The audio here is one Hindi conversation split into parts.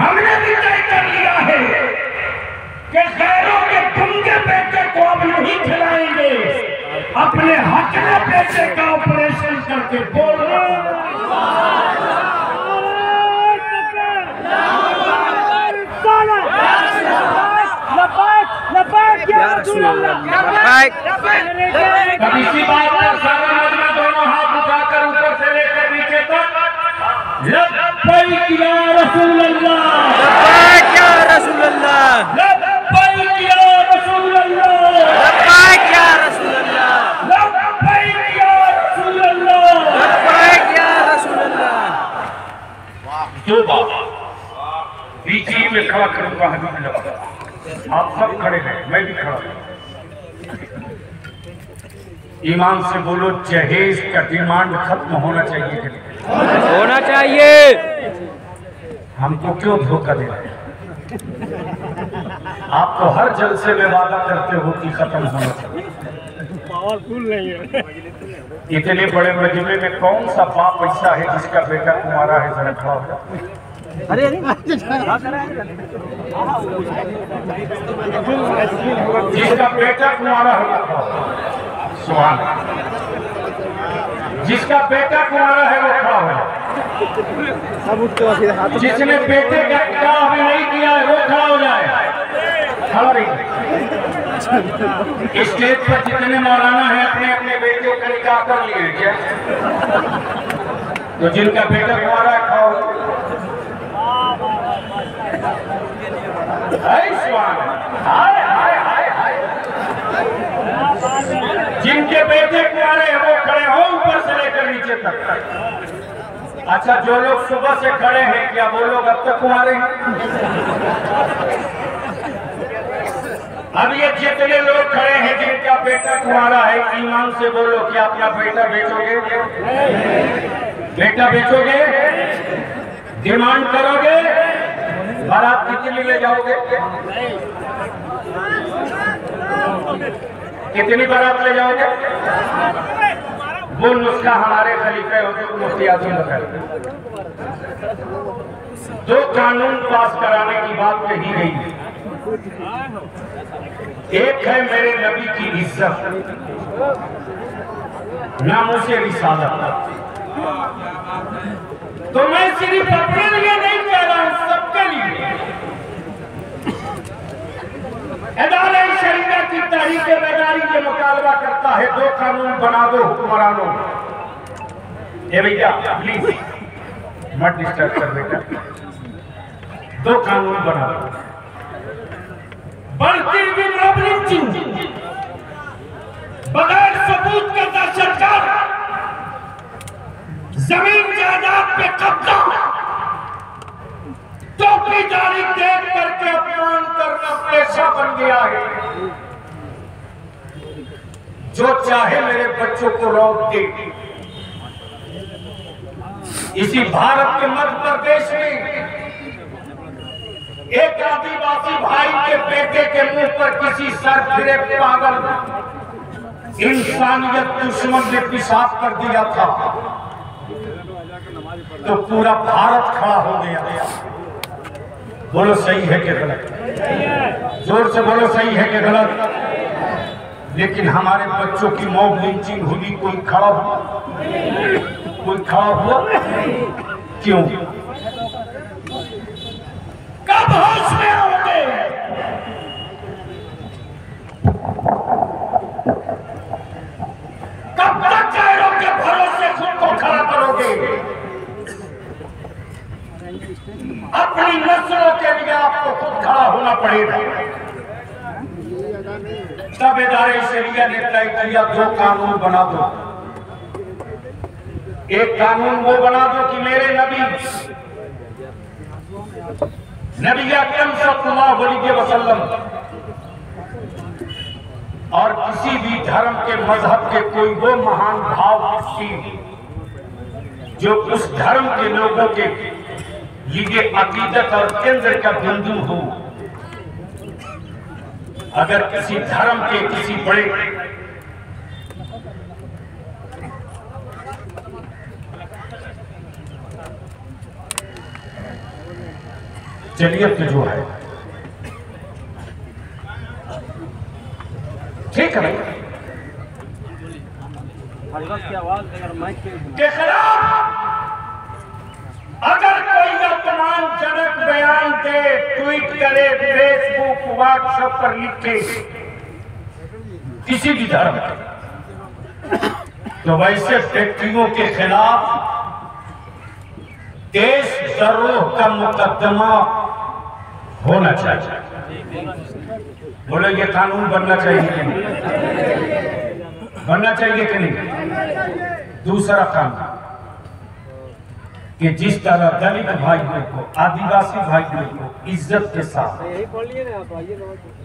हमने भी तय कर लिया है कि गैरों के गंगे बेटे को अब नहीं खिलाएंगे, अपने हकले बेटे का ऑपरेशन करके बोल रहे हैं। अब इसी बात पर सारा मजमा दोनों हाथ उठाकर ऊपर से लेकर नीचे तक लब्बैक या रसूल अल्लाह, लब्बैक या रसूल अल्लाह, लब्बैक या रसूल अल्लाह, लब्बैक या रसूल अल्लाह, लब्बैक या रसूल अल्लाह, लब्बैक या रसूल अल्लाह। दो बात बीच में खड़ा करूंगा हबीब, आप सब खड़े हैं, मैं भी खड़ा हूं। ईमान से बोलो, जहेज का डिमांड खत्म होना चाहिए कि नहीं? होना चाहिए। हमको क्यों धोखा दे रहे हैं? आप तो हर जलसे में वादा करते हो कि खत्म होना चाहिए। पावरफुल नहीं है। इतने बड़े मजमे में कौन सा बाप ऐसा है जिसका बेटा तुम्हारा है? जरा खड़ा हो जाओ। अरे जिसका बेटा तुम्हारा है, सुभान, जिसका बेटा तुम्हारा है वो खड़ा हो जाए। जिसने बेटे का काम अभी नहीं किया है वो खड़ा हो जाए। खड़ा रही। स्टेज पर जितने मौलाना है अपने अपने बेटे का निकाह कर लिए क्या? तो जिनका बेटा तुम्हारा है खड़ा हो। हाय हाय हाय हाय, जिनके बेटे कुंवारे हैं वो खड़े हो ऊपर से लेकर नीचे तक। अच्छा, जो लोग सुबह से खड़े हैं क्या वो लोग अब तक कुंवारे हैं? अब ये जितने लोग खड़े हैं जिनका बेटा कुंवारा है, ईमान से बोलो, क्या अपना बेटा बेचोगे? बेटा बेचोगे? डिमांड करोगे? बारात कितनी ले जाओगे? कितनी बारात ले जाओगे? वो नुस्खा हमारे खलीफे होते मुफ्ती आजम बताए। दो कानून पास कराने की बात कही गई है। एक है मेरे नबी की इज्जत, नामूसे रिसालत। तो मैं सिर्फ अपने लिए नहीं कह रहा हूं, सबके लिए। अदालत शरीयत की तहरीक बेदारी के मुतालबा करता है, दो कानून बना दो हुक्मरानों। ए भैया प्लीज मत डिस्टर्ब कर बेटा। दो कानून बना दो, बढ़ती हुई लॉबलिंचिंग, बगैर सबूत के दहशतगर्द, जमीन जायदाद पे कब्जा, चौकीदारी देख करके अपमान करना पेशा बन गया है। जो चाहे मेरे बच्चों को रोक दे। इसी भारत के मध्य प्रदेश में एक आदिवासी भाई के बेटे के मुंह पर किसी सरफिरे पागल इंसानियत दुश्मन ने पेशाब कर दिया था तो पूरा भारत खड़ा हो गया। बोलो सही है कि गलत? जोर से बोलो, सही है कि गलत? लेकिन हमारे बच्चों की मॉब लिंचिंग हुई, कोई खड़ा हुआ? कोई खड़ा हुआ? क्यों? कब होश में आओगे? कब तक गैरों के भरोसे खुद को खड़ा करोगे? अपनी नस्लों के लिए आपको खुद खड़ा होना पड़ेगा। तब इदारे शरिया ने तय किया, दो कानून बना दो। एक कानून वो बना दो कि मेरे नबी अकरम सल्लल्लाहु अलैहि वसल्लम और किसी भी धर्म के मजहब के कोई वो महान भाव जो उस धर्म के लोगों के लिए अकीदत और केंद्र का बिंदु हो। अगर किसी धर्म के किसी बड़े जलियत जो है, ठीक है भाई, के खिलाफ अगर कोई अपमानजनक बयान दे, ट्वीट करे, फेसबुक व्हाट्सएप पर लिखे किसी भी धर्म के, तो वैसे व्यक्तियों के खिलाफ देशद्रोह का मुकदमा होना चाहिए। बोलो ये कानून बनना चाहिए कि नहीं? बनना चाहिए कि नहीं? दूसरा कानून कि जिस तरह दलित भाइयों को, आदिवासी भाइयों को इज्जत के साथ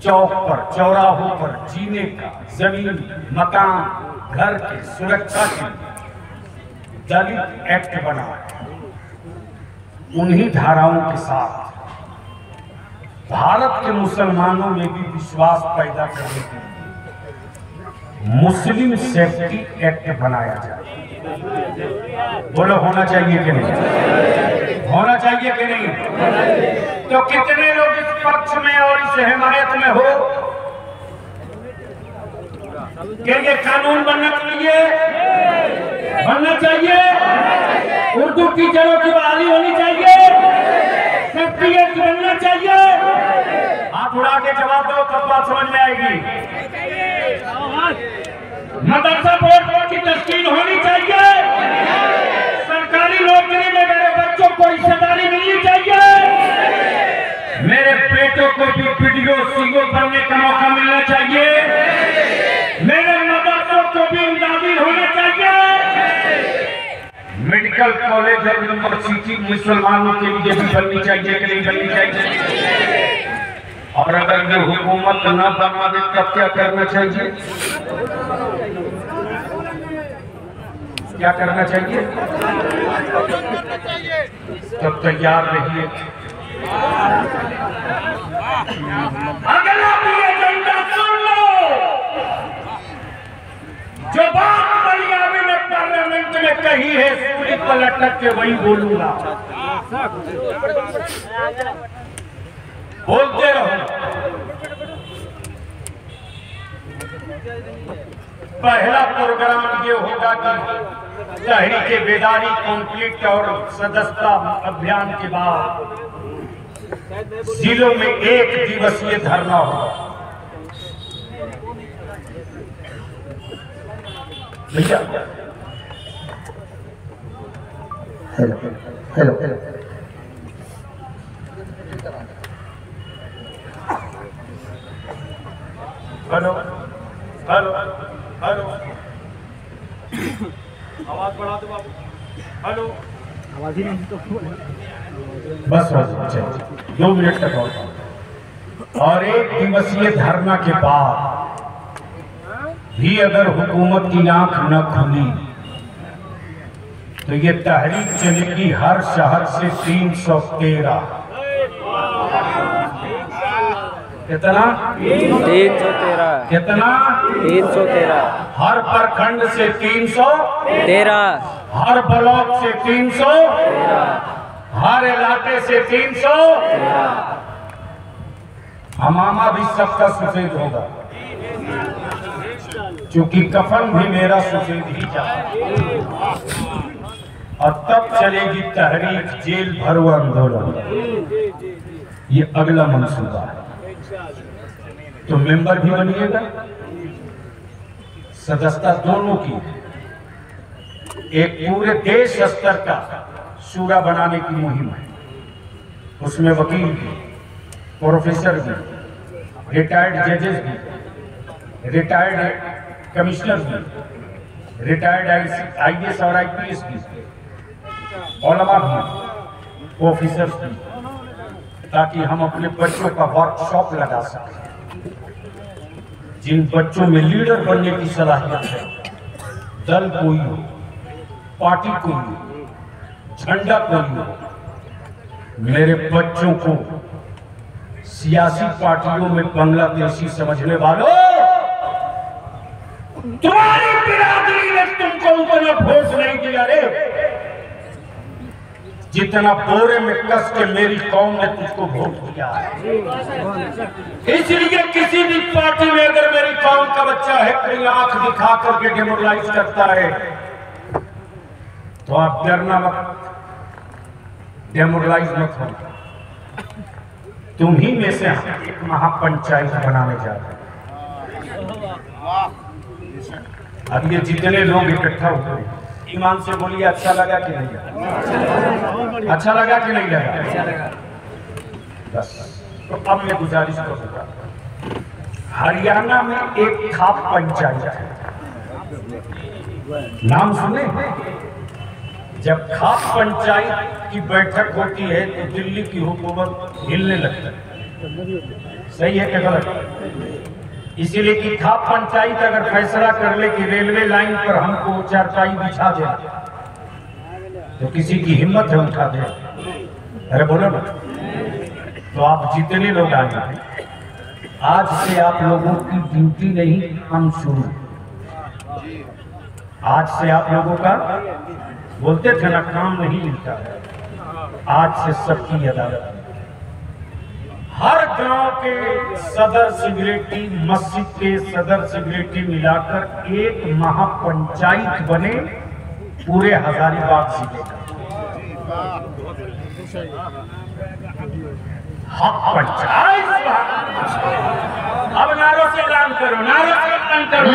चौक पर, चौराहों पर जीने का, जमीन, मकान, घर की सुरक्षा के दलित एक्ट बना, उन्हीं धाराओं के साथ भारत के मुसलमानों में भी विश्वास पैदा करने के लिए मुस्लिम सेफ्टी एक्ट बनाया जाए। बोलो होना चाहिए कि नहीं? होना चाहिए कि नहीं? तो कितने लोग इस पक्ष में और इस हिमायत में हो कि ये कानून बनना चाहिए? बनना चाहिए। उर्दू टीचरों की बहाली होनी चाहिए, सेफ्टी एक्ट बनना चाहिए। हाथ उड़ा के जवाब दो तब बात समझ में आएगी। मदरसा बोर्ड की तस्कीन होनी चाहिए। सरकारी नौकरी में मेरे बच्चों को हिस्सेदारी मिलनी चाहिए। मेरे बेटों को भी पीडीओ सीओ बनने का मौका मिलना चाहिए। मेरे मदरसों को भी इमदादी होना चाहिए। मेडिकल कॉलेज और यूनिवर्सिटी मुसलमानों के लिए भी बननी चाहिए कि नहीं बननी चाहिए? और अगर ये हुकूमत न बना दे तब क्या करना चाहिए? क्या करना चाहिए? तब तैयार रहिए। अगला भी एजेंडा सुन लो। जो बात बलियाबी ने पार्लियामेंट में कही है, सूली पर लटक के वही बोलूंगा। बोलते रहो। पहला प्रोग्राम ये होगा कि तहरीक बेदारी कॉन्फ्लिक्ट और सदस्यता अभियान के बाद जिलों में 1 दिवसीय धरना होगा। भैया hello hello hello hello hello hello, आवाज बढ़ा दो बाबू। हेलो, आवाज ही नहीं तो बस 2 मिनट तक और 1 दिवसीय धरना के बाद भी अगर हुकूमत की आंख न खुली तो ये तहरीक चलेगी हर शहर से 313। कितना? 313। कितना? 313। हर प्रखंड से 313, हर ब्लॉक से 313, हर इलाके से 313। हमामा भी सबका सफेद होगा, क्योंकि कफन भी मेरा सफेद ही जाता। और तब चलेगी तहरीक जेल भरो आंदोलन। ये अगला मंसूबा है। तो मेंबर भी बनिएगा, सदस्यता दोनों की। एक पूरे देश स्तर का शूरा बनाने की मुहिम है। उसमें वकील भी, प्रोफेसर भी, रिटायर्ड जजेस भी, रिटायर्ड कमिश्नर भी, रिटायर्ड IAS और IPS भी, उलमा भी, ऑफिसर्स भी, ताकि हम अपने बच्चों का वर्कशॉप लगा सकें। जिन बच्चों में लीडर बनने की सलाहियत है, दल कोई हो, पार्टी कोई हो, झंडा कोई हो, मेरे बच्चों को सियासी पार्टियों में बांग्लादेशी समझने वालों, तुम्हारी बिरादरी ने तुमको उतना वोट नहीं दिया रे। जितना बोरे में कस के मेरी कौम ने तुझको वोट दिया है। इसलिए किसी भी पार्टी में अगर मेरी कौम का बच्चा है कहीं आंख दिखा करके डेमोरलाइज करता है तो आप डरना मत, डेमोरलाइज मत हो। तुम ही में से हम एक महापंचायत बनाने जा रहे हैं। अब ये जितने लोग इकट्ठा हुए ईमान से बोलिए, अच्छा लगा कि नहीं लगा? अच्छा लगा कि नहीं लगा? बस तो अब मैं गुजारिश करूंगा, हरियाणा में एक खाप पंचायत है, नाम सुने? जब खाप पंचायत की बैठक होती है तो दिल्ली की हुकूमत हिलने लगती है। सही है कि गलत? इसीलिए कि खाप पंचायत अगर फैसला कर ले कि रेलवे लाइन पर हमको चारपाई बिछा दे तो किसी की हिम्मत है उठा दे? अरे बोलो ना। तो आप जितने लोग आए हैं, आज से आप लोगों की ड्यूटी नहीं, हम शुरू। आज से आप लोगों का, बोलते थे ना, काम नहीं मिलता है। आज से सबकी अदालत, हर गांव के सदर सेक्रेटरी, मस्जिद के सदर सेक्रेटरी मिलाकर एक महापंचायत बने पूरे हजारीबाग जिले का। हक पंचायत। अब नारों से ऐलान करो, नारों से ऐलान करो।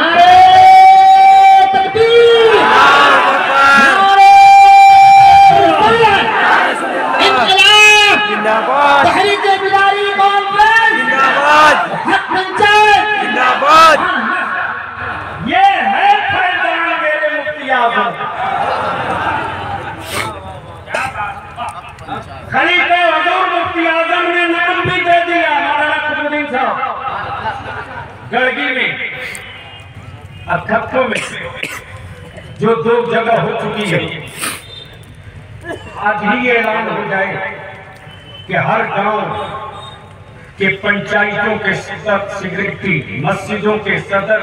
ये है फैजान मेरे मुफ्ती आजम। खलीफा हुजूर मुफ्ती आजम ने नाम भी दे दिया मौलाना कुतुबुद्दीन साहब। गड़गी में, अखत्तो में जो 2 जगह हो चुकी है, आज ही ऐलान हो जाए कि हर गांव के पंचायतों के सदर सेक्रेटरी, मस्जिदों के सदर